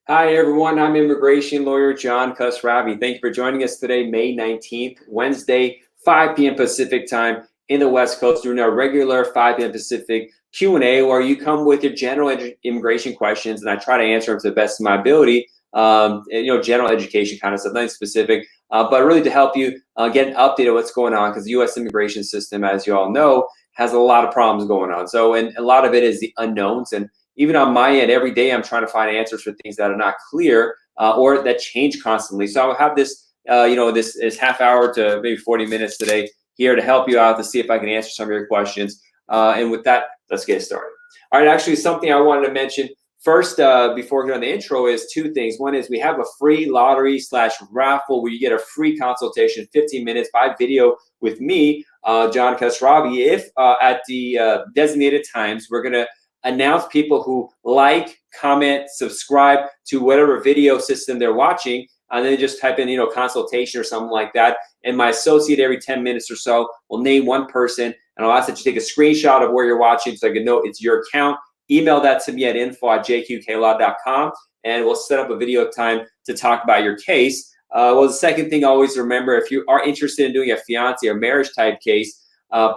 Hi, everyone. I'm immigration lawyer John Khosravi. Thank you for joining us today, May 19th, Wednesday, 5 p.m. Pacific time in the West Coast, during our regular 5 p.m. Pacific Q&A, where you come with your general immigration questions, and I try to answer them to the best of my ability. General education kind of stuff, nothing specific, but really to help you get an update of what's going on, because the U.S. immigration system, as you all know, has a lot of problems going on. So, and a lot of it is the unknowns. And even on my end, every day I'm trying to find answers for things that are not clear or that change constantly. So I'll have this, this half hour to maybe 40 minutes today here to help you out to see if I can answer some of your questions. And with that, let's get started. All right, actually, something I wanted to mention first before we go on the intro is two things. One is we have a free lottery/raffle where you get a free consultation, 15 minutes by video with me, John Khosravi. If at the designated times, we're going to announce people who like, comment, subscribe to whatever video system they're watching, and then just type in, consultation or something like that. And my associate every 10 minutes or so will name one person, and I'll ask that you take a screenshot of where you're watching so I can know it's your account. Email that to me at info@jqqlaw.com, and we'll set up a video time to talk about your case. Well, the second thing, always remember, if you are interested in doing a fiance or marriage type case,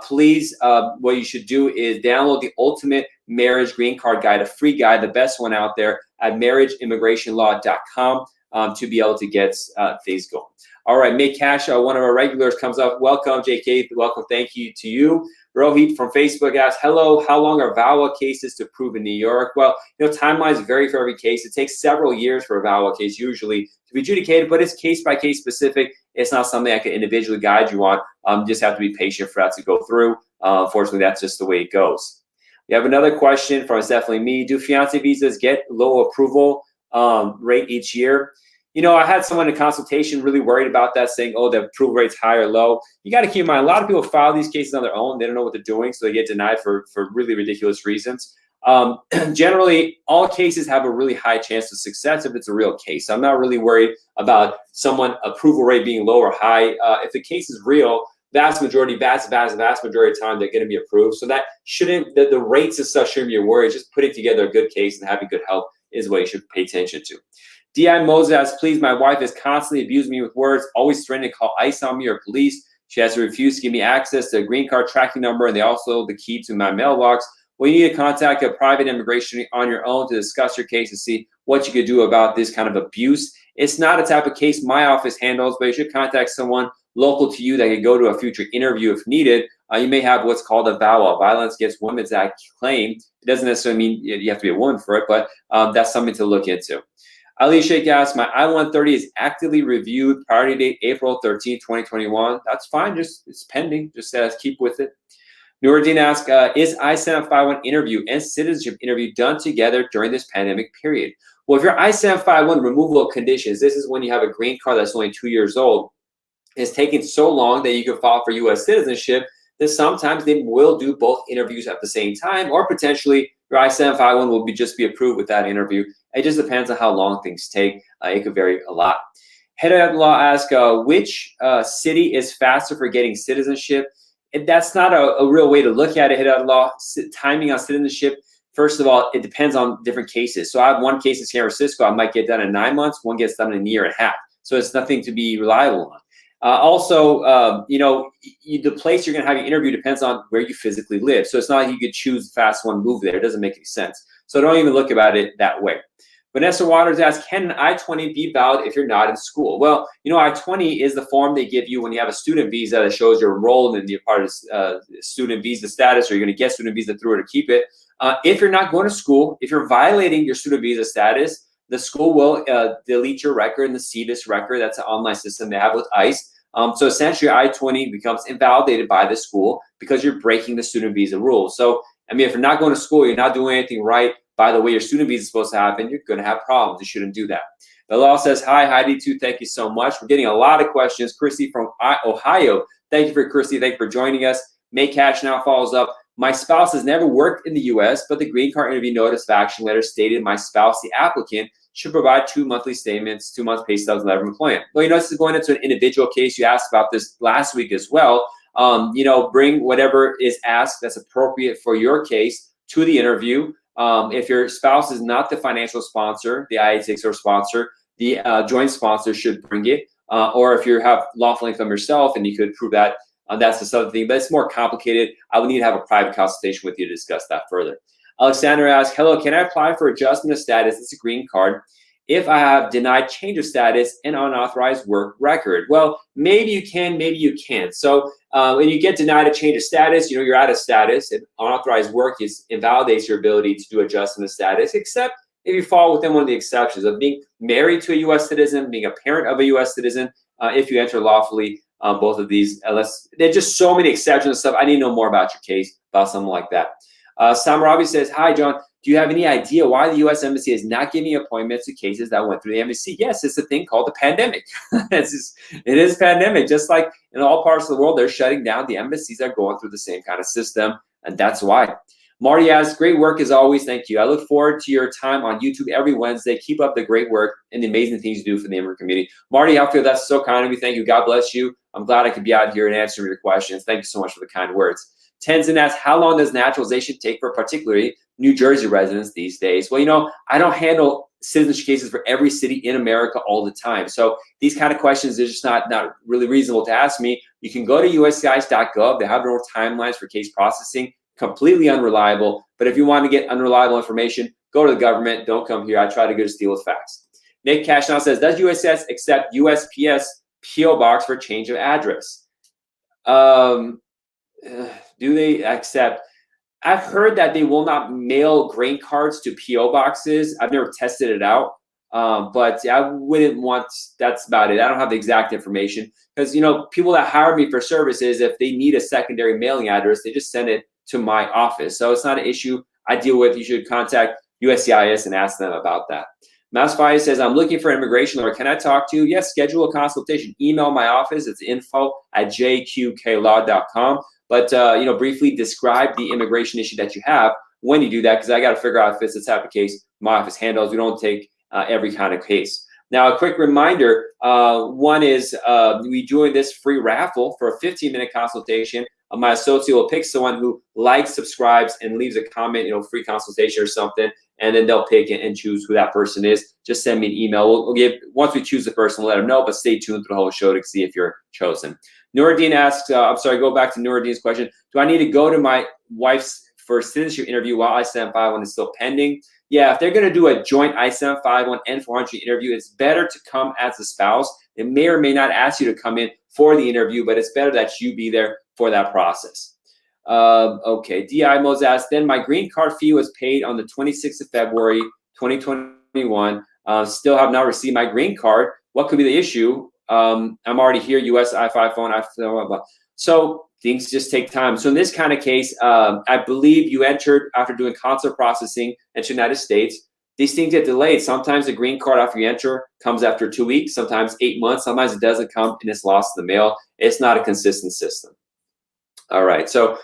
please, what you should do is download the Ultimate Marriage Green Card Guide, a free guide, the best one out there, at marriageimmigrationlaw.com to be able to get things going. All right, Make Cash, one of our regulars comes up. Welcome, JK. Welcome. Thank you to you. Rohit from Facebook asks, hello, how long are VAWA cases to prove in New York? Well, timelines vary for every case. It takes several years for a VAWA case usually to be adjudicated, but it's case-by-case specific. It's not something I can individually guide you on. Just have to be patient for that to go through. Unfortunately, that's just the way it goes. We have another question from It's Definitely Me. Do fiancé visas get low approval rate each year? I had someone in consultation really worried about that, saying, oh, the approval rate's high or low. You got to keep in mind, a lot of people file these cases on their own. They don't know what they're doing, so they get denied for really ridiculous reasons. Generally, all cases have a really high chance of success if it's a real case. I'm not really worried about someone approval rate being low or high. If the case is real, vast majority of time, they're going to be approved. So that shouldn't, the rates as such shouldn't be a worry. Just putting together a good case and having good help is what you should pay attention to. D.I. Moses, please, my wife is constantly abusing me with words, always threatening to call ICE on me or police. She has refused to give me access to a green card tracking number and also the key to my mailbox. Well, you need to contact a private immigration on your own to discuss your case and see what you could do about this kind of abuse. It's not a type of case my office handles, but you should contact someone local to you that could go to a future interview if needed. You may have what's called a VAWA, Violence Against Women's Act claim. It doesn't necessarily mean you have to be a woman for it, but that's something to look into. Ali Sheikh asks, my I-130 is actively reviewed, priority date April 13, 2021. That's fine, it's pending, just keep with it. Nuruddin asks, is I-751 interview and citizenship interview done together during this pandemic period? Well, if your I-751 removal of conditions, this is when you have a green card that's only 2 years old, it's taking so long that you can file for U.S. citizenship, that sometimes they will do both interviews at the same time, or potentially your I-751 will just be approved with that interview. It just depends on how long things take. It could vary a lot. Hidayatullah asks, which city is faster for getting citizenship? That's not a real way to look at it, Hidayatullah. Timing on citizenship, first of all, it depends on different cases. So I have one case in San Francisco, I might get done in 9 months, one gets done in a year and a half. So it's nothing to be reliable on. The place you're going to have your interview depends on where you physically live. So it's not like you could choose the fast one, move there. It doesn't make any sense. So don't even look about it that way. Vanessa Waters asks, can an I-20 be valid if you're not in school? Well, I-20 is the form they give you when you have a student visa that shows you're enrolled and you're part of student visa status, or you're going to get student visa through it or keep it. If you're not going to school, if you're violating your student visa status, the school will delete your record in the CVIS record. That's an online system they have with ICE. So essentially, I-20 becomes invalidated by the school because you're breaking the student visa rules. So, if you're not going to school, you're not doing anything right by the way your student visa is supposed to happen, you're going to have problems. You shouldn't do that. The law says, hi, Heidi, too. Thank you so much. We're getting a lot of questions. Christy from Ohio. Thank you for Christy. Thank you for joining us. Make Cash now follows up. My spouse has never worked in the U.S., but the green card interview notice of action letter stated my spouse, the applicant, should provide 2 monthly statements, 2 months pay stubs, letter of employment. Well, this is going into an individual case. You asked about this last week as well. Bring whatever is asked that's appropriate for your case to the interview. If your spouse is not the financial sponsor, the IA-6 or sponsor, the joint sponsor should bring it. Or if you have lawful income yourself and you could prove that, that's the other thing. But it's more complicated. I would need to have a private consultation with you to discuss that further. Alexander asks, hello, can I apply for adjustment of status? It's a green card if I have denied change of status and unauthorized work record. Well, maybe you can, maybe you can't. So when you get denied a change of status, you're out of status. And unauthorized work invalidates your ability to do adjustment of status, except if you fall within one of the exceptions of being married to a U.S. citizen, being a parent of a U.S. citizen, if you enter lawfully, both of these, unless there's just so many exceptions and stuff. I need to know more about your case, about something like that. Samarabi says, hi, John. Do you have any idea why the U.S. Embassy is not giving appointments to cases that went through the embassy? Yes, it's a thing called the pandemic. It is pandemic. Just like in all parts of the world, they're shutting down. The embassies are going through the same kind of system, and that's why. Marty asks, great work as always. Thank you. I look forward to your time on YouTube every Wednesday. Keep up the great work and the amazing things you do for the immigrant community. Marty, I feel that's so kind of you. Thank you. God bless you. I'm glad I could be out here and answer your questions. Thank you so much for the kind words. Tenzin asks, how long does naturalization take for particularly New Jersey residents these days? Well, I don't handle citizenship cases for every city in America all the time. So these kind of questions are just not really reasonable to ask me. You can go to uscis.gov. They have their own timelines for case processing, completely unreliable. But if you want to get unreliable information, go to the government. Don't come here. I try to go to steal with facts. Nick Cashnow says, does USCIS accept USPS PO box for change of address? Do they accept? I've heard that they will not mail grain cards to PO boxes. I've never tested it out, but I wouldn't want. That's about it. I don't have the exact information because people that hire me for services, if they need a secondary mailing address, they just send it to my office. So it's not an issue I deal with. You should contact USCIS and ask them about that. Mousefire says, I'm looking for an immigration lawyer. Can I talk to you? Yes, schedule a consultation. Email my office. It's info@jqqlaw.com. But, briefly describe the immigration issue that you have when you do that, because I got to figure out if it's the type of case my office handles. We don't take every kind of case. Now, a quick reminder, one is we doing this free raffle for a 15-minute consultation. My associate will pick someone who likes, subscribes, and leaves a comment, free consultation or something, and then they'll pick and choose who that person is. Just send me an email. We'll give, once we choose the person, we'll let them know, but stay tuned through the whole show to see if you're chosen. Nuruddin asks, go back to Nuruddin's question. Do I need to go to my wife's for citizenship interview while I-751 is still pending? Yeah, if they're going to do a joint I-751 and 400 interview, it's better to come as a spouse. They may or may not ask you to come in for the interview, but it's better that you be there for that process. Okay, D.I. Mose asks, then my green card fee was paid on the 26th of February, 2021. Still have not received my green card. What could be the issue? I'm already here, U.S. I-5 phone, blah, blah. So things just take time. So in this kind of case, I believe you entered after doing consular processing into the United States. These things get delayed. Sometimes the green card after you enter comes after 2 weeks, sometimes 8 months, sometimes it doesn't come and it's lost in the mail. It's not a consistent system. All right, so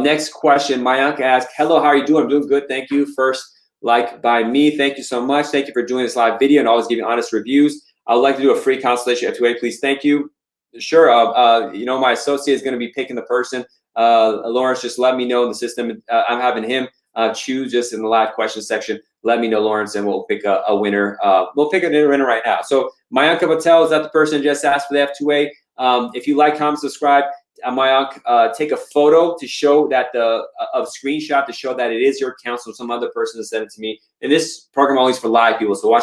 next question, Mayank asks, hello, how are you doing? I'm doing good, thank you. First like by me, thank you so much. Thank you for doing this live video and always giving honest reviews. I would like to do a free consultation F2A, please. Thank you. Sure. My associate is going to be picking the person. Lawrence, just let me know in the system. I'm having him choose just in the live question section. Let me know, Lawrence, and we'll pick a winner. We'll pick a winner right now. So Mayank Patel, is that the person just asked for the F2A? If you like, comment, subscribe. Mayank, take a photo to show that a screenshot to show that it is your account, so some other person has sent it to me. And this program always for live people, so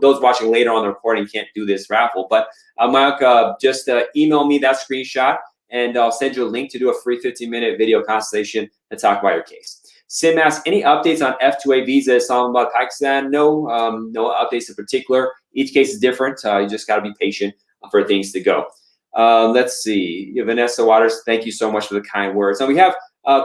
those watching later on the recording can't do this raffle. But Mayank, just email me that screenshot, and I'll send you a link to do a free 15-minute video consultation and talk about your case. Sim asks, any updates on F2A visa Islamabad, Pakistan? No, no updates in particular. Each case is different. You just got to be patient for things to go. Let's see. Vanessa Waters, thank you so much for the kind words. And we have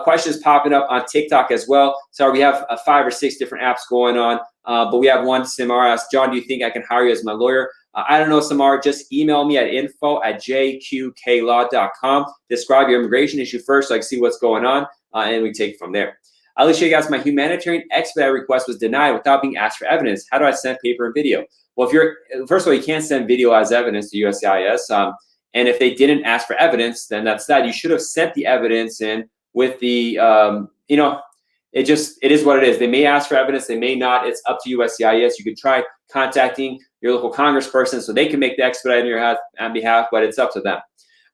questions popping up on TikTok as well. Sorry, we have 5 or 6 different apps going on, but we have one. Samar asks, John, do you think I can hire you as my lawyer? I don't know, Samar. Just email me at info@jqqlaw.com. Describe your immigration issue first so I can see what's going on, and we take it from there. Alicia asks, my humanitarian expedite request was denied without being asked for evidence. How do I send paper and video? Well, first of all, you can't send video as evidence to USCIS. And if they didn't ask for evidence, then that's that. You should have sent the evidence in with the, it is what it is. They may ask for evidence, they may not. It's up to USCIS. You could try contacting your local congressperson so they can make the expedite on behalf, but it's up to them.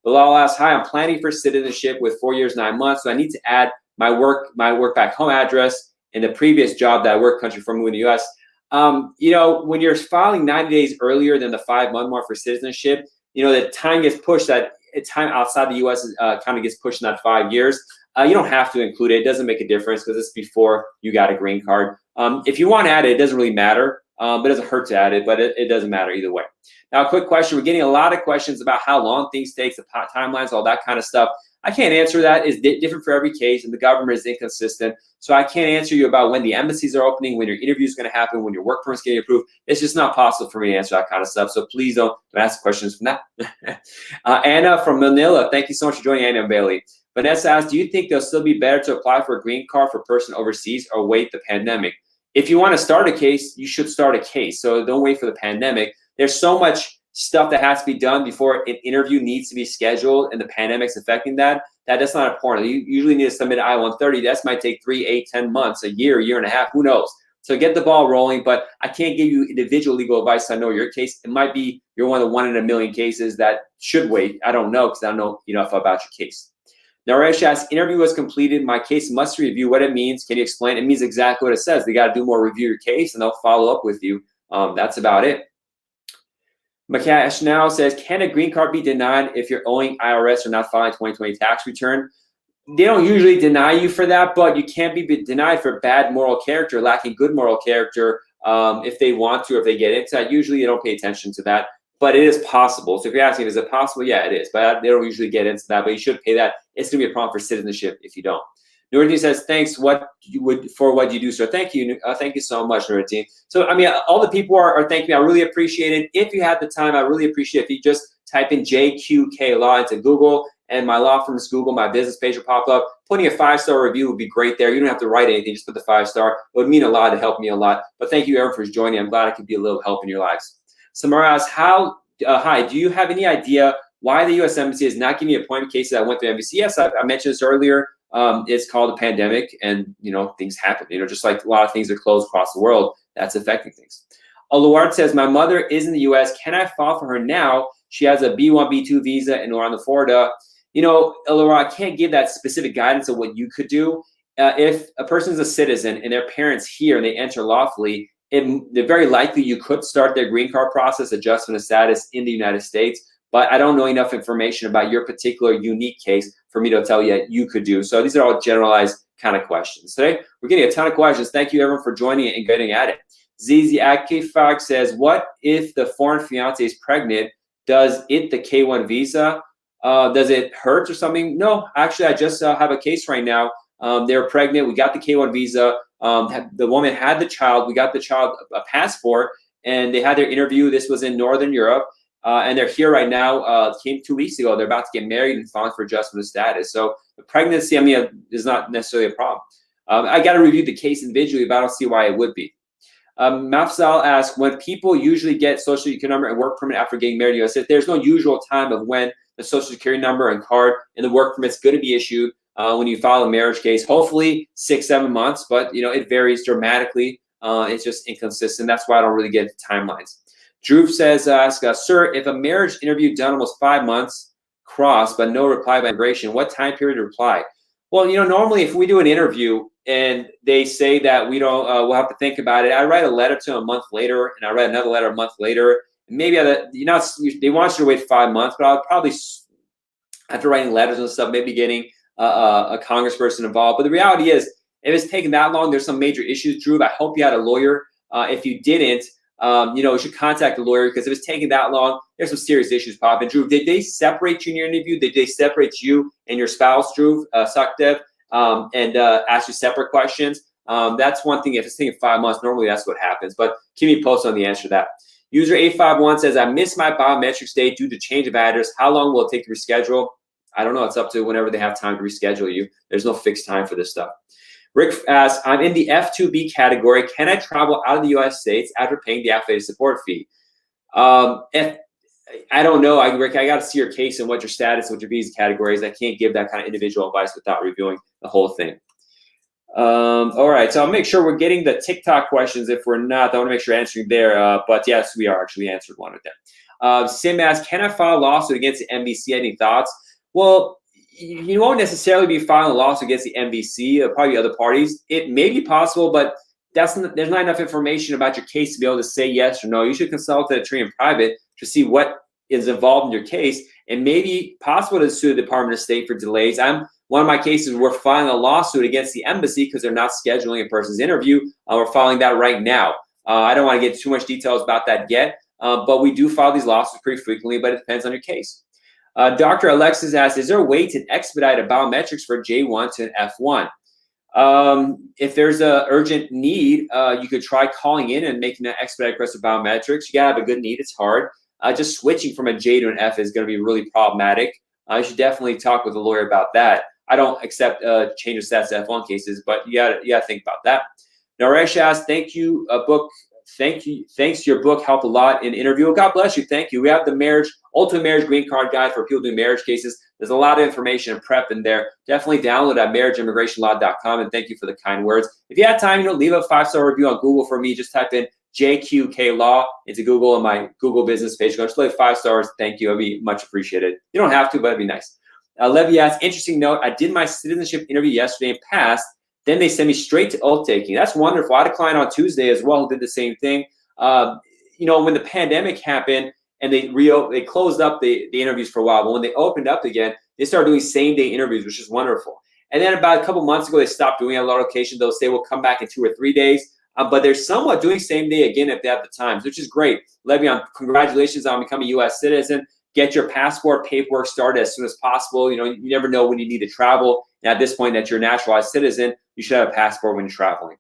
Bilal asks, hi, I'm planning for citizenship with 4 years, 9 months. So I need to add my work back home address and the previous job that I worked country for moving to the US. When you're filing 90 days earlier than the 5-month mark for citizenship, the time gets pushed. That time outside the US kind of gets pushed in that 5 years. You don't have to include it. It doesn't make a difference because it's before you got a green card. If you want to add it, it doesn't really matter. But it doesn't hurt to add it, but it doesn't matter either way. Now, a quick question. We're getting a lot of questions about how long things take, the timelines, all that kind of stuff. I can't answer that. It's different for every case, and the government is inconsistent. So I can't answer you about when the embassies are opening, when your interview is going to happen, when your work permit is getting approved. It's just not possible for me to answer that kind of stuff. So please don't ask questions from that. Anna from Manila, thank you so much for joining, Anna and Bailey. Vanessa asks, do you think it'll still be better to apply for a green card for a person overseas or wait the pandemic? If you want to start a case, you should start a case. So don't wait for the pandemic. There's so much stuff that has to be done before an interview needs to be scheduled, and the pandemic's affecting that. That's not important. You usually need to submit I-130. That might take 3, 8, 10 months, a year and a half, who knows? So get the ball rolling, but I can't give you individual legal advice. I know your case. It might be you're one of the 1 in a million cases that should wait. I don't know because I don't know enough about your case. Naresh asks, interview was completed. My case must review. What it means? Can you explain? It means exactly what it says. They got to do more review your case, and they'll follow up with you. That's about it. Makash now says, can a green card be denied if you're owing IRS or not filing 2020 tax return? They don't usually deny you for that, but you can't be denied for bad moral character, lacking good moral character if they want to, or if they get into that. Usually they don't pay attention to that, but it is possible. So if you're asking, is it possible? Yeah, it is, but they don't usually get into that, but you should pay that. It's going to be a problem for citizenship if you don't. Nuruddin says, thanks for what you do, sir. Thank you. Thank you so much, Nuruddin. So, I mean, all the people are thanking me. I really appreciate it. If you had the time, I really appreciate it if you just type in JQK Law into Google, and my law firm is Google, my business page will pop up. Putting a 5-star review would be great there. You don't have to write anything. Just put the 5-star. It would mean a lot to help me a lot. But thank you, everyone, for joining. I'm glad I could be a little help in your lives. Samara asks, hi, do you have any idea why the U.S. Embassy is not giving me appointment cases that went through embassy? Yes, I mentioned this earlier. It's called a pandemic, and things happen. Just like a lot of things are closed across the world, that's affecting things. Aluard says, my mother is in the U.S. Can I file for her now? She has a B1, B2 visa in Orlando, Florida. Aluard, I can't give that specific guidance of what you could do. If a person is a citizen and their parents here and they enter lawfully, they're very likely you could start their green card process, adjustment of status in the United States. But I don't know enough information about your particular unique case for me to tell you that you could do. So these are all generalized kind of questions. Today, we're getting a ton of questions. Thank you, everyone, for joining and getting at it. Zizi Akifag says, what if the foreign fiance is pregnant? Does the K1 visa, does it hurt or something? No, actually, I just have a case right now. They're pregnant. We got the K1 visa. The woman had the child. We got the child a passport, and they had their interview. This was in Northern Europe. And they're here right now. Came 2 weeks ago. They're about to get married and filing for adjustment of status. So the pregnancy, is not necessarily a problem. I got to review the case individually, but I don't see why it would be. Mafsal asks, when people usually get social security number and work permit after getting married, I said there's no usual time of when the social security number and card and the work permit is going to be issued when you file a marriage case. Hopefully 6-7 months, but it varies dramatically. It's just inconsistent. That's why I don't really get timelines. Drew says, sir, if a marriage interview done almost 5 months, crossed, but no reply by immigration, what time period to reply? Well, normally if we do an interview and they say that we don't, we'll have to think about it, I write a letter to them a month later, and I write another letter a month later. Maybe they want you to wait 5 months, but I'll probably, after writing letters and stuff, maybe getting a congressperson involved. But the reality is, if it's taking that long, there's some major issues. Drew, I hope you had a lawyer. If you didn't, you should contact a lawyer, because if it's taking that long, there's some serious issues popping. Drew, did they separate you in your interview? Did they separate you and your spouse, Drew, Sakdev, and ask you separate questions? That's one thing. If it's taking 5 months, normally that's what happens. But keep me posted on the answer to that. User 851 says, I missed my biometrics date due to change of address. How long will it take to reschedule? I don't know. It's up to whenever they have time to reschedule you. There's no fixed time for this stuff. Rick asks, I'm in the F2B category. Can I travel out of the U.S. states after paying the affiliate support fee? I don't know, Rick. I got to see your case and what your status, what your visa category is. I can't give that kind of individual advice without reviewing the whole thing. All right, so I'll make sure we're getting the TikTok questions. If we're not, I want to make sure answering there. But yes, we are actually answered one of them. Sim asks, can I file a lawsuit against the NBC? Any thoughts? Well, you won't necessarily be filing a lawsuit against the NBC, probably other parties. It may be possible, but there's not enough information about your case to be able to say yes or no. You should consult an attorney in private to see what is involved in your case, and maybe possible to sue the Department of State for delays. One of my cases, we're filing a lawsuit against the embassy because they're not scheduling a person's interview. We're filing that right now. I don't want to get too much details about that yet, but we do file these lawsuits pretty frequently, but it depends on your case. Dr. Alexis asks, is there a way to expedite a biometrics for J1 to an F1? If there's an urgent need, you could try calling in and making an expedited request of biometrics. You gotta have a good need, it's hard. Just switching from a J to an F is gonna be really problematic. You should definitely talk with a lawyer about that. I don't accept change of status to F1 cases, but you gotta think about that. Naresh asks, thank you, thanks, your book helped a lot in interview. God bless you, thank you. We have the Ultimate Marriage Green Card Guide for people doing marriage cases. There's a lot of information and prep in there. Definitely download at marriageimmigrationlaw.com, and thank you for the kind words. If you have time, leave a 5-star review on Google for me. Just type in JQK Law into Google on my Google business page. Go just leave 5 stars. Thank you. It'd be much appreciated. You don't have to, but it'd be nice. Levy asks, interesting note, I did my citizenship interview yesterday and passed. Then they sent me straight to oath taking. That's wonderful. I had a client on Tuesday as well who did the same thing. When the pandemic happened and they closed up the interviews for a while, but when they opened up again, they started doing same-day interviews, which is wonderful. And then about a couple months ago, they stopped doing it. A lot of locations, they'll say we'll come back in 2 or 3 days. But they're somewhat doing same day again if they have the time, which is great. Le'Veon, congratulations on becoming a U.S. citizen. Get your passport paperwork started as soon as possible. You never know when you need to travel. And at this point that you're a naturalized citizen, you should have a passport when you're traveling.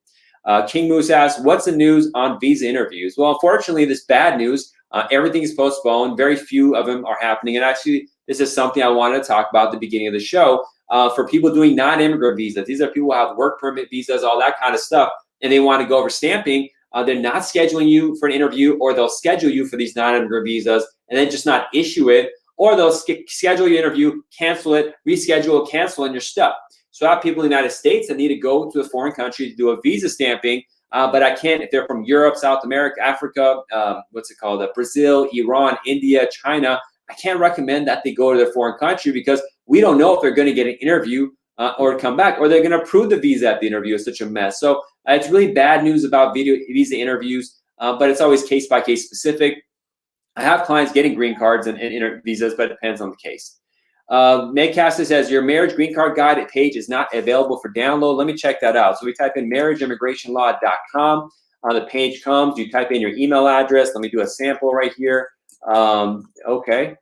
King Moose asks, what's the news on visa interviews? Well, unfortunately, this bad news. Everything is postponed. Very few of them are happening. And actually, this is something I wanted to talk about at the beginning of the show. For people doing non-immigrant visas, these are people who have work permit visas, all that kind of stuff, and they want to go over stamping. They're not scheduling you for an interview, or they'll schedule you for these non-immigrant visas and then just not issue it, or they'll schedule your interview, cancel it, reschedule, cancel, and you're stuck. So I have people in the United States that need to go to a foreign country to do a visa stamping, but I can't if they're from Europe, South America, Africa, Brazil, Iran, India, China. I can't recommend that they go to their foreign country because we don't know if they're going to get an interview or come back, or they're going to approve the visa at the interview. It's such a mess. So it's really bad news about visa interviews, but it's always case-by-case specific. I have clients getting green cards and visas, but it depends on the case. Meg Cassis says, your marriage green card guide page is not available for download. Let me check that out. So we type in marriageimmigrationlaw.com. The page comes. You type in your email address. Let me do a sample right here. Okay.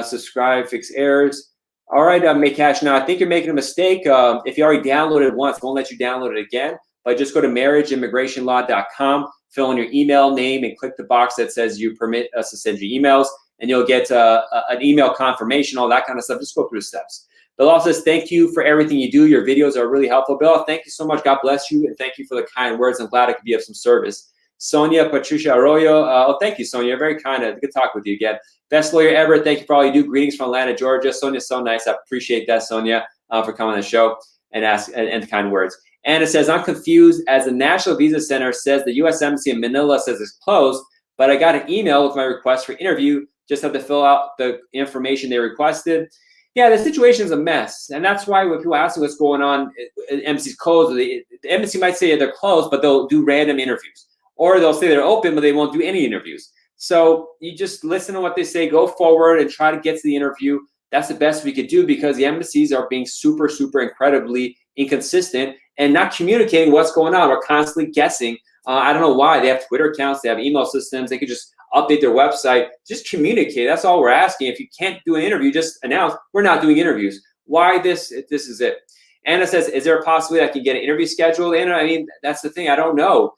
Subscribe, fix errors. All right, Maycash. Now, I think you're making a mistake. If you already downloaded it once, it won't let you download it again. But just go to marriageimmigrationlaw.com, fill in your email name, and click the box that says you permit us to send you emails, and you'll get an email confirmation, all that kind of stuff. Just go through the steps. Bill says, thank you for everything you do. Your videos are really helpful. Bill, thank you so much. God bless you, and thank you for the kind words. I'm glad I could be of some service. Sonia Patricia Arroyo. Thank you, Sonia. Very kind. Good to talk with you again. Best lawyer ever. Thank you for all you do. Greetings from Atlanta, Georgia. Sonia's so nice. I appreciate that, Sonia, for coming on the show and the kind words. And it says, I'm confused as the National Visa Center says the U.S. Embassy in Manila says it's closed, but I got an email with my request for interview. Just have to fill out the information they requested. Yeah, the situation is a mess. And that's why when people ask me what's going on, the embassy's closed. The embassy might say they're closed, but they'll do random interviews. Or they'll say they're open, but they won't do any interviews. So you just listen to what they say, go forward and try to get to the interview. That's the best we could do because the embassies are being super, super incredibly inconsistent and not communicating what's going on. We're constantly guessing. I don't know why. They have Twitter accounts. They have email systems. They could just update their website. Just communicate. That's all we're asking. If you can't do an interview, just announce we're not doing interviews. Why this? This is it. Anna says, is there a possibility I can get an interview scheduled? Anna, I mean, that's the thing. I don't know.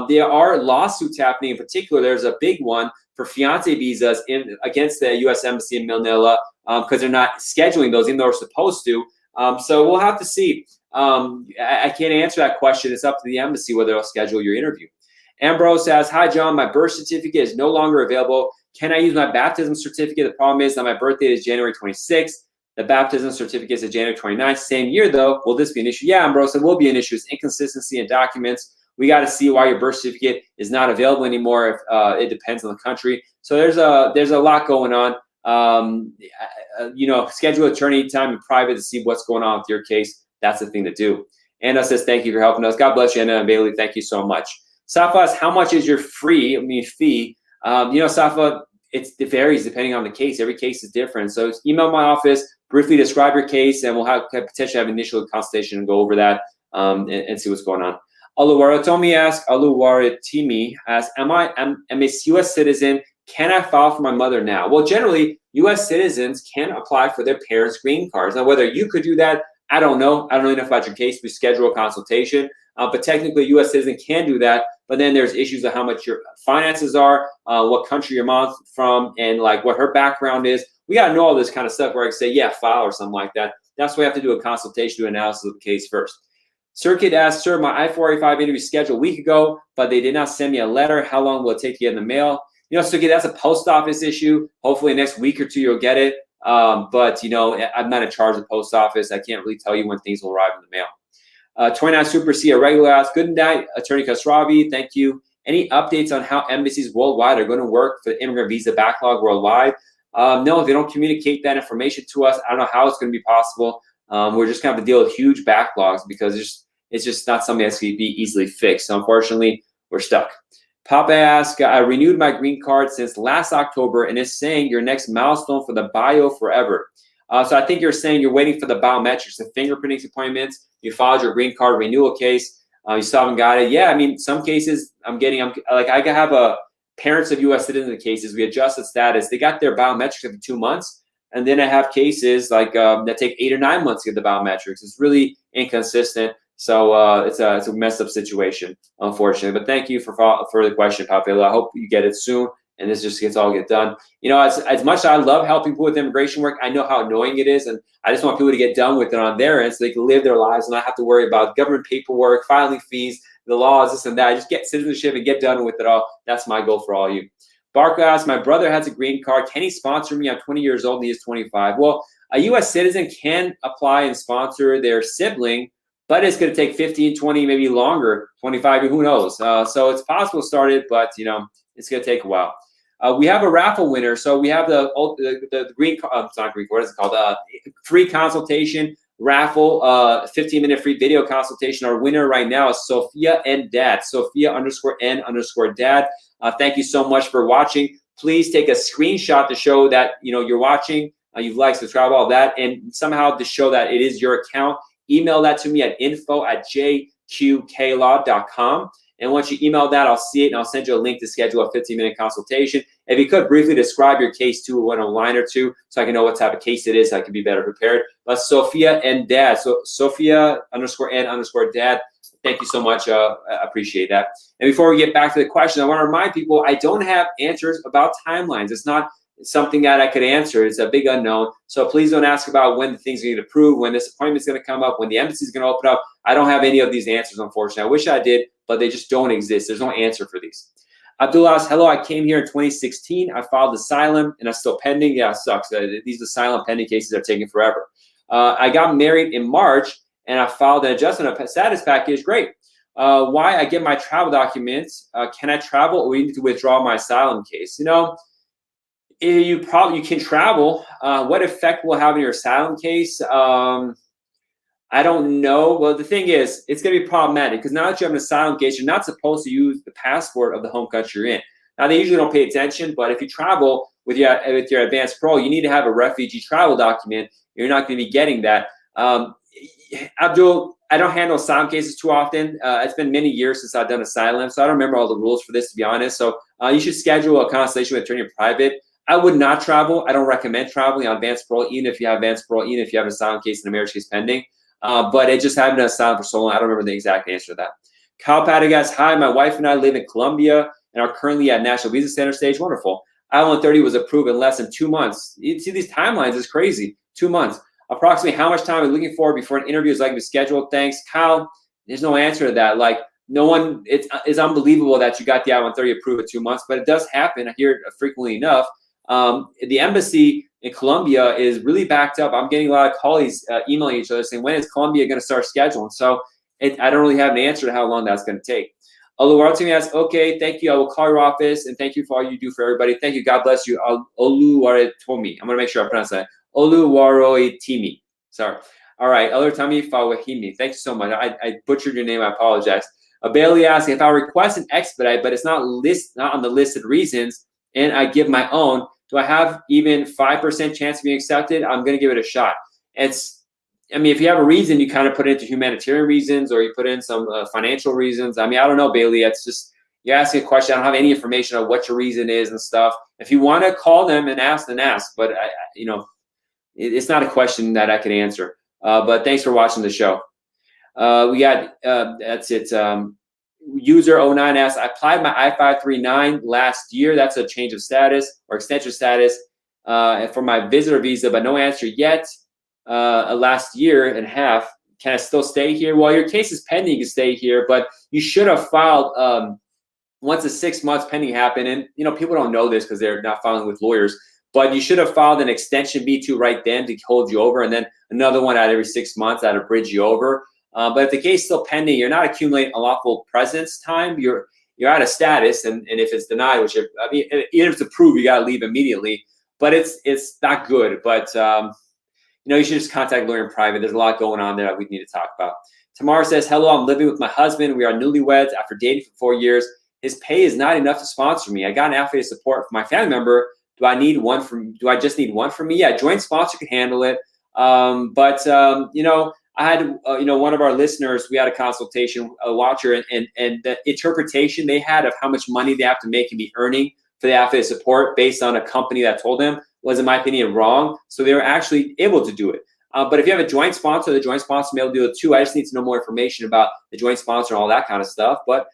There are lawsuits happening. In particular, there's a big one for fiancé visas against the U.S. Embassy in Manila because they're not scheduling those, even though they're supposed to. So we'll have to see. I can't answer that question. It's up to the embassy whether they'll schedule your interview. Ambrose says, hi, John. My birth certificate is no longer available. Can I use my baptism certificate? The problem is that my birthday is January 26th. The baptism certificate is January 29th. Same year, though. Will this be an issue? Yeah, Ambrose, it will be an issue. It's inconsistency in documents. We got to see why your birth certificate is not available anymore. If it depends on the country. So there's a lot going on. Schedule attorney time in private to see what's going on with your case. That's the thing to do. Anna says, thank you for helping us. God bless you, Anna and Bailey. Thank you so much. Safa asks, how much is your fee? Safa, it varies depending on the case. Every case is different. So email my office, briefly describe your case, and we'll potentially have initial consultation and go over that and see what's going on. Aluwaratimi asks, am a U.S. citizen? Can I file for my mother now? Well, generally, U.S. citizens can apply for their parents' green cards. Now, whether you could do that, I don't know. I don't know enough about your case. We schedule a consultation. But technically, a U.S. citizen can do that. But then there's issues of how much your finances are, what country your mom's from, and like what her background is. We got to know all this kind of stuff where I can say, yeah, file or something like that. That's why we have to do a consultation, do analysis of the case first. Circuit asks, sir, my I-485 interview scheduled a week ago, but they did not send me a letter. How long will it take to get in the mail? Circuit, that's a post office issue. Hopefully next week or two you'll get it. But I'm not in charge of the post office. I can't really tell you when things will arrive in the mail. 29 Super C, a regular ask, good night, Attorney Khosravi, thank you. Any updates on how embassies worldwide are going to work for the immigrant visa backlog worldwide? No, they don't communicate that information to us. I don't know how it's going to be possible. We're just going to have to deal with huge backlogs because it's just not something that's going to be easily fixed. So unfortunately, we're stuck. Papa asks, I renewed my green card since last October and is saying your next milestone for the bio forever. So I think you're saying you're waiting for the biometrics, the fingerprinting appointments. You filed your green card renewal case. You still haven't got it. Yeah, I mean, some cases I have parents of U.S. citizen cases. We adjusted status. They got their biometrics every 2 months. And then I have cases like that take 8 or 9 months to get the biometrics. It's really inconsistent. So it's a messed up situation, unfortunately. But thank you for the question, Papela. I hope you get it soon and this just gets done. As much as I love helping people with immigration work, I know how annoying it is, and I just want people to get done with it on their end so they can live their lives and not have to worry about government paperwork, filing fees, the laws, this and that. Just get citizenship and get done with it all. That's my goal for all of you. Barker asks, my brother has a green card. Can he sponsor me? I'm 20 years old and he is 25. Well, a U.S. citizen can apply and sponsor their sibling, but it's going to take 15, 20, maybe longer, 25, who knows? So it's possible to start it, but it's going to take a while. We have a raffle winner. So we have the green card, it's not green card, what is it called? Free consultation raffle, 15-minute free video consultation. Our winner right now is Sophia N. Dad, Sophia_N_Dad. Thank you so much for watching. Please take a screenshot to show that you're watching, you've liked, subscribed, all that, and somehow to show that it is your account. Email that to me at info@jqqlaw.com. And once you email that, I'll see it and I'll send you a link to schedule a 15-minute consultation. If you could briefly describe your case too, one line or two, so I can know what type of case it is, I can be better prepared. But Sophia and Dad, so Sophia_N_Dad, thank you so much. I appreciate that. And before we get back to the question, I want to remind people I don't have answers about timelines. It's not something that I could answer. It's a big unknown. So please don't ask about when the things are going to approve, when this appointment's going to come up, when the embassy is going to open up. I don't have any of these answers, unfortunately. I wish I did, but they just don't exist. There's no answer for these. Abdullah asks, hello, I came here in 2016. I filed asylum and I'm still pending. Yeah, it sucks. These asylum pending cases are taking forever. I got married in March and I filed an adjustment of status package. Great. Why? I get my travel documents. Can I travel or you need to withdraw my asylum case? You can travel. What effect will it have in your asylum case? I don't know. Well, the thing is, it's going to be problematic because now that you have an asylum case, you're not supposed to use the passport of the home country you're in. Now, they usually don't pay attention, but if you travel with your advanced parole, you need to have a refugee travel document. You're not going to be getting that. Abdul, I don't handle asylum cases too often. It's been many years since I've done asylum, so I don't remember all the rules for this, to be honest. So you should schedule a consultation with an attorney in private. I would not travel. I don't recommend traveling on advanced parole, even if you have advanced parole, even if you have an asylum case and a marriage case pending. But it just haven't been asylum for so long. I don't remember the exact answer to that. Kyle Paddock asks, hi, my wife and I live in Colombia and are currently at National Visa Center stage. Wonderful. I-130 was approved in less than 2 months. You see these timelines is crazy. 2 months. Approximately how much time are you looking for before an interview is likely to be scheduled? Thanks, Kyle. There's no answer to that. Like, no one, it's unbelievable that you got the I-130 approved in 2 months, but it does happen. I hear it frequently enough. The embassy in Colombia is really backed up. I'm getting a lot of colleagues emailing each other saying, when is Colombia going to start scheduling? So I don't really have an answer to how long that's going to take. Oluwarotimi asks, okay, thank you. I will call your office, and thank you for all you do for everybody. Thank you. God bless you. Oluwarotimi. I'm going to make sure I pronounce that. Oluwarotimi. Sorry. All right. Oluwarotimi Fawahimi. Thank you so much. I butchered your name. I apologize. Bailey asks, if I request an expedite, but it's not on the listed reasons, and I give my own, do I have even 5% chance of being accepted? I'm going to give it a shot. I mean, if you have a reason, you kind of put it into humanitarian reasons, or you put in some financial reasons. I mean, I don't know, Bailey. It's just, you're asking a question. I don't have any information on what your reason is and stuff. If you want to call them and ask, then ask. But, it's not a question that I could answer. But thanks for watching the show. We got, that's it. User 09 asks, I applied my I-539 last year. That's a change of status or extension status for my visitor visa, but no answer yet. Last year and a half. Can I still stay here? Well, your case is pending. You can stay here, but you should have filed once the 6 months pending happened. And people don't know this because they're not filing with lawyers, but you should have filed an extension B2 right then to hold you over, and then another one at every 6 months that'll bridge you over. But if the case is still pending, you're not accumulating a lawful presence time. You're out of status, and if it's denied, which even if it's approved, you got to leave immediately. But it's not good. But you should just contact a lawyer in private. There's a lot going on there that we need to talk about. Tamara says, hello, I'm living with my husband. We are newlyweds after dating for 4 years. His pay is not enough to sponsor me. I got an affidavit of support from my family member. Do I just need one from me? Yeah, joint sponsor can handle it. I had, one of our listeners, we had a consultation, a watcher, and the interpretation they had of how much money they have to make and be earning for the affidavit of support based on a company that told them was, in my opinion, wrong. So they were actually able to do it. But if you have a joint sponsor, the joint sponsor may be able to do it too. I just need to know more information about the joint sponsor and all that kind of stuff. But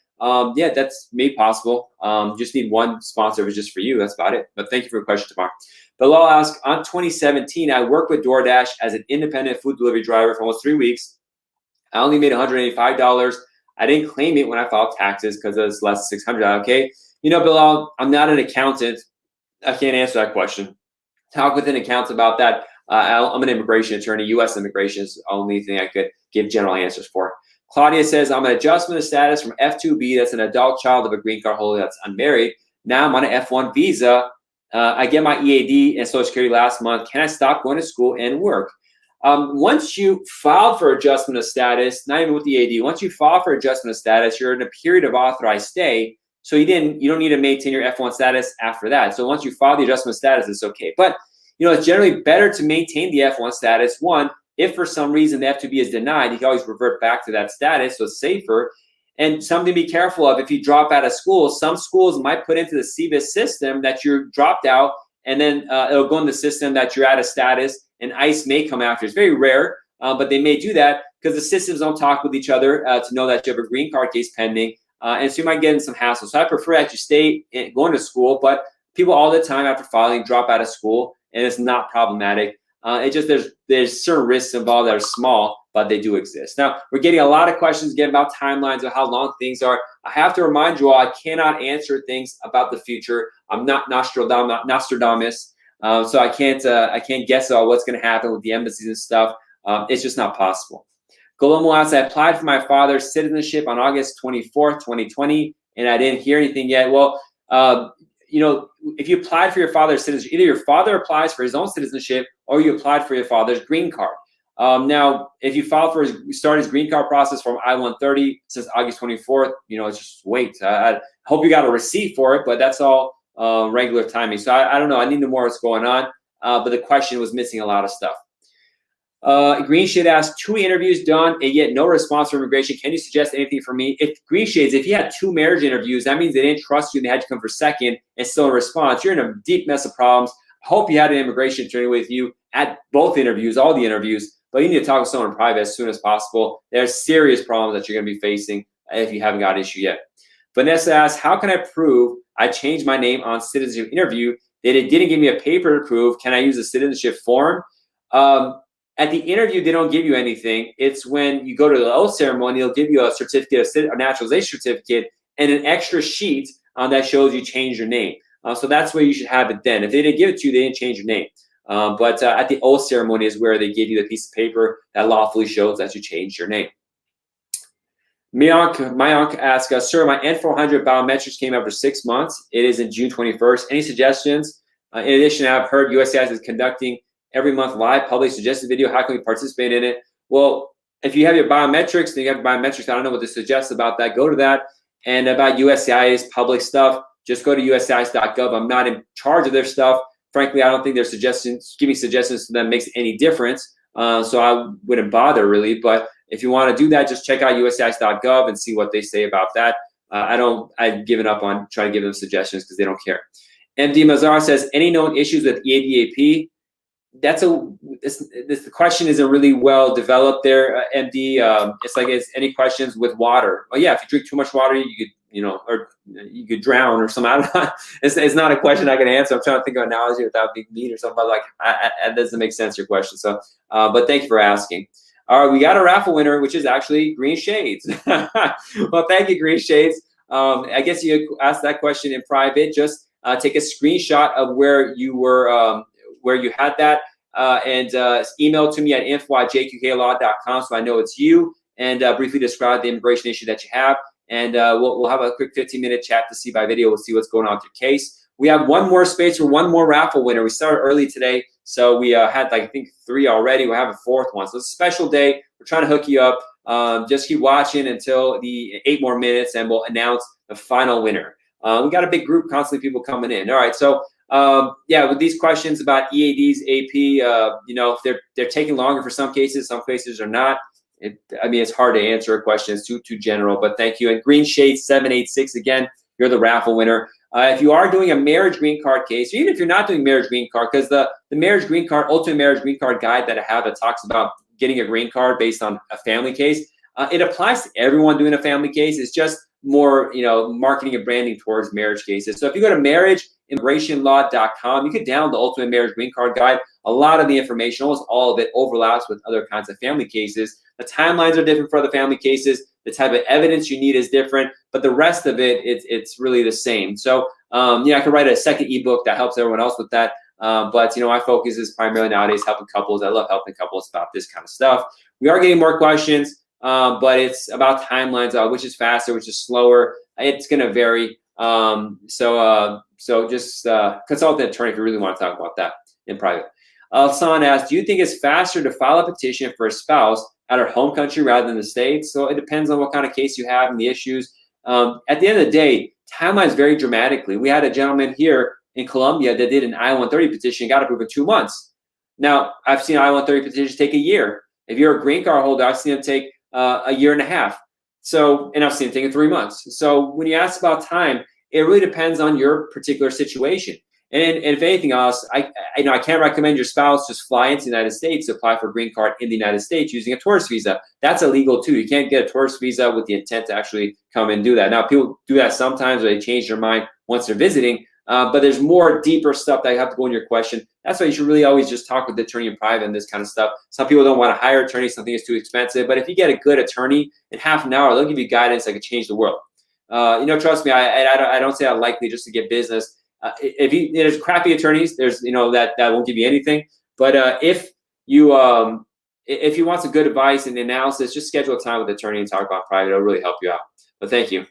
yeah, that's maybe possible. Just need one sponsor if it's just for you. That's about it. But thank you for your question, Tamar. Bilal asks, on 2017, I worked with DoorDash as an independent food delivery driver for almost 3 weeks. I only made $185. I didn't claim it when I filed taxes because it was less than $600. Okay. Bilal, I'm not an accountant. I can't answer that question. Talk with an accountant about that. I'm an immigration attorney. U.S. immigration is the only thing I could give general answers for. Claudia says, I'm an adjustment of status from F2B. That's an adult child of a green card holder that's unmarried. Now I'm on an F1 visa. I get my EAD and Social Security last month. Can I stop going to school and work? Once you file for adjustment of status, not even with the EAD, once you file for adjustment of status, you're in a period of authorized stay. So you don't need to maintain your F1 status after that. So once you file the adjustment status, it's okay. But it's generally better to maintain the F1 status. One, if for some reason the F2B is denied, you can always revert back to that status, so it's safer. And something to be careful of, if you drop out of school, some schools might put into the CVIS system that you're dropped out, and then it'll go in the system that you're out of status, and ICE may come after. It's very rare, but they may do that because the systems don't talk with each other to know that you have a green card case pending. And so you might get in some hassle. So I prefer that you stay going to school, but people all the time after filing drop out of school, and it's not problematic. There's certain risks involved that are small, but they do exist. Now, we're getting a lot of questions again about timelines of how long things are. I have to remind you all, I cannot answer things about the future. I'm not Nostradamus, so I can't guess what's going to happen with the embassies and stuff. It's just not possible. Golomo asks, I applied for my father's citizenship on August 24th, 2020, and I didn't hear anything yet. Well, if you applied for your father's citizenship, either your father applies for his own citizenship or you applied for your father's green card. Now, if you start his green card process from I-130 since August 24th, just wait. I hope you got a receipt for it, but that's all regular timing. So I don't know. I need to know more what's going on. But the question was missing a lot of stuff. Green Shade asked, 2 interviews done and yet no response from immigration. Can you suggest anything for me? Green Shades, if you had 2 marriage interviews, that means they didn't trust you and they had to come for second and still a response. You're in a deep mess of problems. I hope you had an immigration attorney with you at both interviews, all the interviews, but you need to talk to someone in private as soon as possible. There's serious problems that you're going to be facing if you haven't got an issue yet. Vanessa asks, how can I prove I changed my name on citizenship interview? They didn't give me a paper to prove. Can I use a citizenship form? At the interview, they don't give you anything. It's when you go to the oath ceremony, they'll give you a certificate, a naturalization certificate, and an extra sheet that shows you changed your name. So that's where you should have it then. If they didn't give it to you, they didn't change your name. But at the oath ceremony is where they give you the piece of paper that lawfully shows that you changed your name. Mayank asks, sir, my N400 biometrics came after 6 months. It is in June 21st. Any suggestions? In addition, I've heard USCIS is conducting every month live public suggested video. How can we participate in it? Well, if you have your biometrics, then you have biometrics. I don't know what to suggest about that. Go to that. And about USCIS public stuff, just go to uscis.gov. I'm not in charge of their stuff. Frankly, I don't think their suggestions, giving suggestions to them makes any difference. So I wouldn't bother really. But if you want to do that, just check out uscis.gov and see what they say about that. I've given up on trying to give them suggestions because they don't care. MD Mazar says, any known issues with EADAP? The question isn't really well developed there, MD. It's like, is any questions with water? Oh yeah, if you drink too much water, you could, or you could drown or something. I don't know. It's not a question I can answer. I'm trying to think of an analogy without being mean or something, but like, that doesn't make sense, your question. So, but thank you for asking. All right, we got a raffle winner, which is actually Green Shades. Well, thank you, Green Shades. I guess you asked that question in private. Just take a screenshot of where you were, where you had that, and email to me at info@jqqlaw.com so I know it's you, and briefly describe the immigration issue that you have. And we'll have a quick 15-minute chat to see by video. We'll see what's going on with your case. We have one more space for one more raffle winner. We started early today, so we had like, I think 3 already. We'll have a 4th one. So it's a special day. We're trying to hook you up. Just keep watching until the 8 more minutes, and we'll announce the final winner. We got a big group, constantly people coming in. All right, so yeah, with these questions about EADs, AP, they're taking longer for some cases are not. I mean, it's hard to answer a question. It's too general, but thank you. And Green Shade 786, again, you're the raffle winner. If you are doing a marriage green card case, or even if you're not doing marriage green card, because the marriage green card, ultimate marriage green card guide that I have that talks about getting a green card based on a family case, it applies to everyone doing a family case. It's just more, marketing and branding towards marriage cases. So if you go to marriageimmigrationlaw.com, you can download the ultimate marriage green card guide. A lot of the information, almost all of it, overlaps with other kinds of family cases. The timelines are different for the family cases. The type of evidence you need is different, but the rest of it, it's really the same. So, I could write a second ebook that helps everyone else with that. But my focus is primarily nowadays helping couples. I love helping couples about this kind of stuff. We are getting more questions, but it's about timelines, which is faster, which is slower. It's going to vary. So just consult an attorney if you really want to talk about that in private. Alsan asked, do you think it's faster to file a petition for a spouse at our home country rather than the States? So it depends on what kind of case you have and the issues. At the end of the day, timelines vary dramatically. We had a gentleman here in Colombia that did an I-130 petition, got approved in 2 months. Now, I've seen I-130 petitions take a year. If you're a green card holder, I've seen them take a year and a half. So, and I've seen them take 3 months. So when you ask about time, it really depends on your particular situation. And if anything else, I can't recommend your spouse just fly into the United States to apply for a green card in the United States using a tourist visa. That's illegal too. You can't get a tourist visa with the intent to actually come and do that. Now, people do that sometimes, or they change their mind once they're visiting. But there's more deeper stuff that you have to go in your question. That's why you should really always just talk with the attorney in private and this kind of stuff. Some people don't want to hire attorneys. Some think it's too expensive. But if you get a good attorney in half an hour, they'll give you guidance that could change the world. Trust me, I don't say unlikely just to get business. If there's crappy attorneys, there's that won't give you anything. But if you want some good advice and analysis, just schedule a time with the attorney and talk about private. It'll really help you out. But thank you.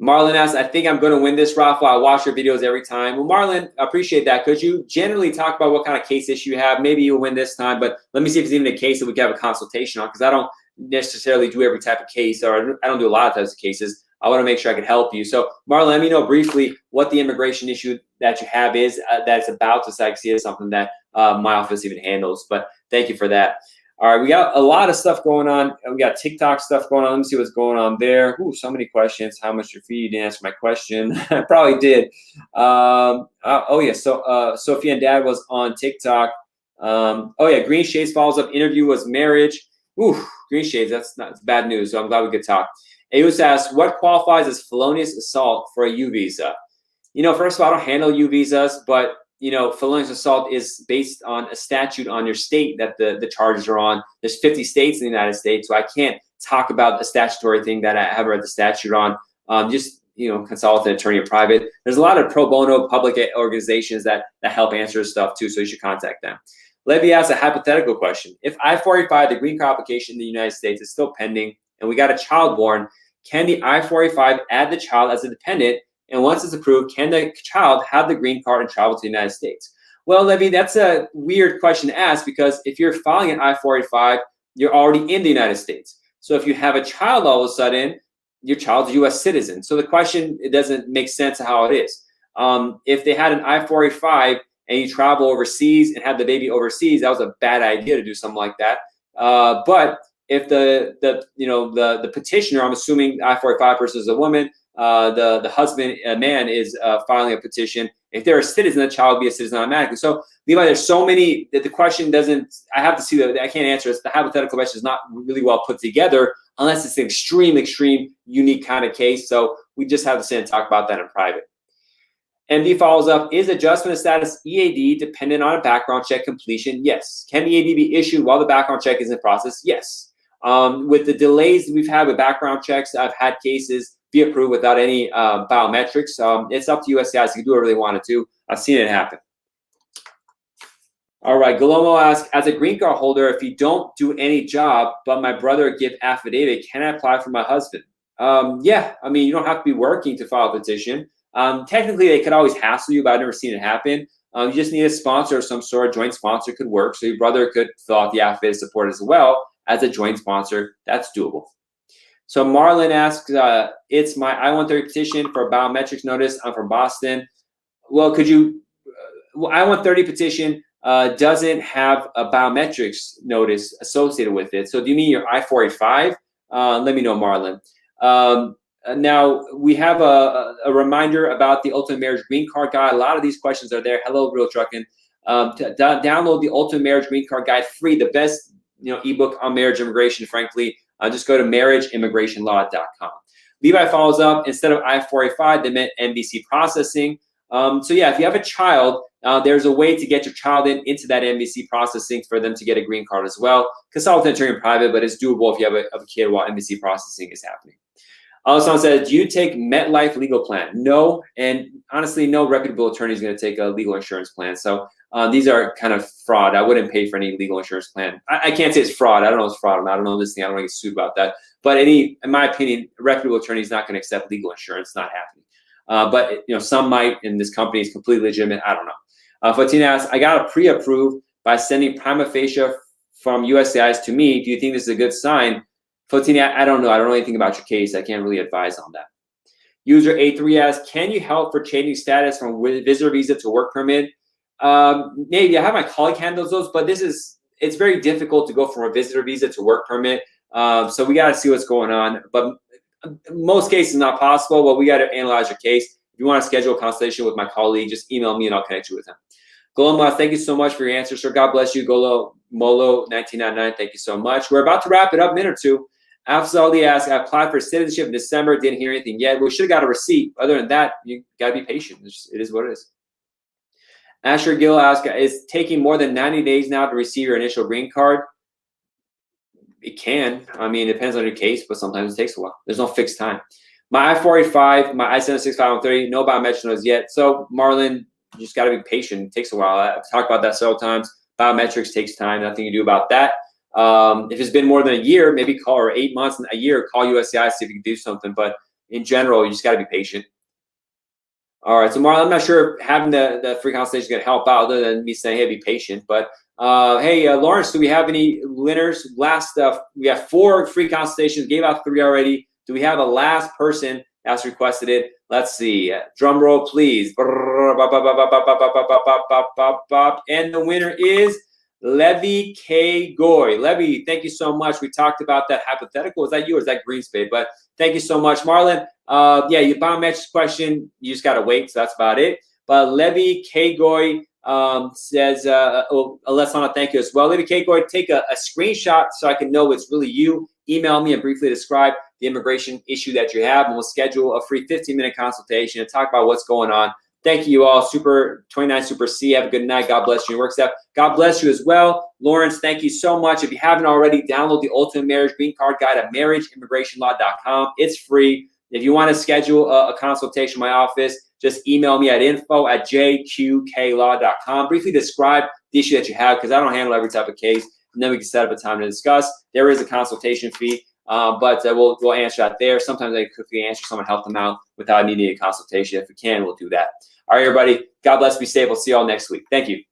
Marlon asks, I think I'm going to win this raffle. I watch your videos every time. Well, Marlon, I appreciate that. Could you generally talk about what kind of case issue you have? Maybe you'll win this time, but let me see if it's even a case that we can have a consultation on, because I don't necessarily do every type of case, or I don't do a lot of types of cases. I want to make sure I can help you. So, Marlon, let me know briefly what the immigration issue that you have is, that it's about to, so I can see it's something that my office even handles. But thank you for that. All right, we got a lot of stuff going on. We got TikTok stuff going on. Let me see what's going on there. Ooh, so many questions. How much your fee? You didn't answer my question. I probably did. Oh, yeah. So Sophia and Dad was on TikTok. Oh, yeah. Green Shades follows up. Interview was marriage. Ooh, Green Shades. That's bad news. So I'm glad we could talk. Ayus asked, what qualifies as felonious assault for a U visa? First of all, I don't handle U visas, but felonious assault is based on a statute on your state that the charges are on. There's 50 states in the United States, so I can't talk about a statutory thing that I have read the statute on. Just consultant, attorney, or private. There's a lot of pro bono public organizations that help answer stuff too, so you should contact them. Levy asks a hypothetical question. If I-485, the green card application in the United States, is still pending and we got a child born, can the I-485 add the child as a dependent? And once it's approved, can the child have the green card and travel to the United States? Well, Levy, that's a weird question to ask, because if you're filing an I-485, you're already in the United States. So if you have a child all of a sudden, your child's a U.S. citizen. So the question, it doesn't make sense how it is. If they had an I-485 and you travel overseas and have the baby overseas, that was a bad idea to do something like that. But if the petitioner, I'm assuming I-485 person is a woman, the husband, a man, is filing a petition. If they're a citizen, the child will be a citizen automatically. So, Levi, there's so many that the question doesn't. I have to see that. I can't answer it. The hypothetical question is not really well put together unless it's an extreme, unique kind of case. So we just have to sit and talk about that in private. MD follows up: is adjustment of status EAD dependent on a background check completion? Yes. Can the EAD be issued while the background check is in process? Yes. With the delays we've had with background checks, I've had cases be approved without any biometrics. It's up to USCIS. You can do whatever they wanted to. I've seen it happen. All right, Galomo asks, as a green card holder, if you don't do any job, but my brother give affidavit, can I apply for my husband? Yeah, I mean, you don't have to be working to file a petition. Technically, they could always hassle you, but I've never seen it happen. You just need a sponsor of some sort. A joint sponsor could work. So your brother could fill out the affidavit of support as well as a joint sponsor. That's doable. So Marlon asks, it's my I-130 petition for a biometrics notice. I'm from Boston. Well, could you, I-130 petition doesn't have a biometrics notice associated with it. So do you mean your I-485? Let me know, Marlon. Now, we have a reminder about the Ultimate Marriage Green Card Guide. A lot of these questions are there. Hello, Real Trucking. Download the Ultimate Marriage Green Card Guide free, the best ebook on marriage immigration, frankly. Just go to marriageimmigrationlaw.com. Levi follows up: instead of I-485, they meant NBC processing. So yeah, if you have a child, there's a way to get your child into that NBC processing for them to get a green card as well. Consult an attorney in private, but it's doable if you have a kid while NBC processing is happening. Someone says, do you take MetLife legal plan? No, and honestly, no reputable attorney is going to take a legal insurance plan. So these are kind of fraud. I wouldn't pay for any legal insurance plan. I can't say it's fraud. I don't know if it's fraud. I don't know this thing. I don't want to get sued about that. But in my opinion, a reputable attorney is not going to accept legal insurance. It's not happening. But some might, and this company is completely legitimate. I don't know. Fatina asks, I got a pre-approved by sending prima facie from USCIS to me. Do you think this is a good sign? Fatina, I don't know. I don't know anything about your case. I can't really advise on that. User A3 asks, can you help for changing status from visitor visa to work permit? Maybe. I have my colleague handles those, but it's very difficult to go from a visitor visa to work permit. So we got to see what's going on. But most cases not possible, but we got to analyze your case. If you want to schedule a consultation with my colleague, just email me and I'll connect you with him. Goloma, thank you so much for your answer, sir. God bless you. Golo Molo 1999, thank you so much. We're about to wrap it up, a minute or two. Afzali asks, I applied for citizenship in December, didn't hear anything yet. We should have got a receipt. Other than that, you got to be patient. It is what it is. Asher Gill asks, is taking more than 90 days now to receive your initial green card? It can. I mean, it depends on your case, but sometimes it takes a while. There's no fixed time. My I-485, my I-765-130, no biometric notice yet. So, Marlon, you just got to be patient. It takes a while. I've talked about that several times. Biometrics takes time. Nothing you do about that. If it's been more than a year, maybe call, or 8 months, a year, call USCIS, see if you can do something. But in general, you just got to be patient. All right, so Marlon, I'm not sure if having the free consultation is going to help out, other than me saying, hey, be patient. But hey, Lawrence, do we have any winners? We have 4 free consultations, gave out 3 already. Do we have a last person that's requested it? Let's see. Drum roll, please. And the winner is Levy K. Goy. Levy, thank you so much. We talked about that hypothetical. Is that you or is that Greenspade? But thank you so much, Marlon. Yeah, your biometrics question, you just got to wait. So that's about it. But Levy K. Goy says, Alessandra, thank you as well. Levy K. Goy, take a screenshot so I can know it's really you. Email me and briefly describe the immigration issue that you have, and we'll schedule a free 15-minute consultation and talk about what's going on. Thank you all. Super 29 Super C. Have a good night. God bless you. Work step. God bless you as well. Lawrence, thank you so much. If you haven't already, download the Ultimate Marriage Green Card Guide at marriageimmigrationlaw.com. It's free. If you want to schedule a consultation in my office, just email me at info@jqqlaw.com. Briefly describe the issue that you have, because I don't handle every type of case, and then we can set up a time to discuss. There is a consultation fee, but we'll answer that there. Sometimes I quickly answer someone, help them out without needing a consultation. If we can, we'll do that. All right, everybody. God bless. Be safe. We'll see you all next week. Thank you.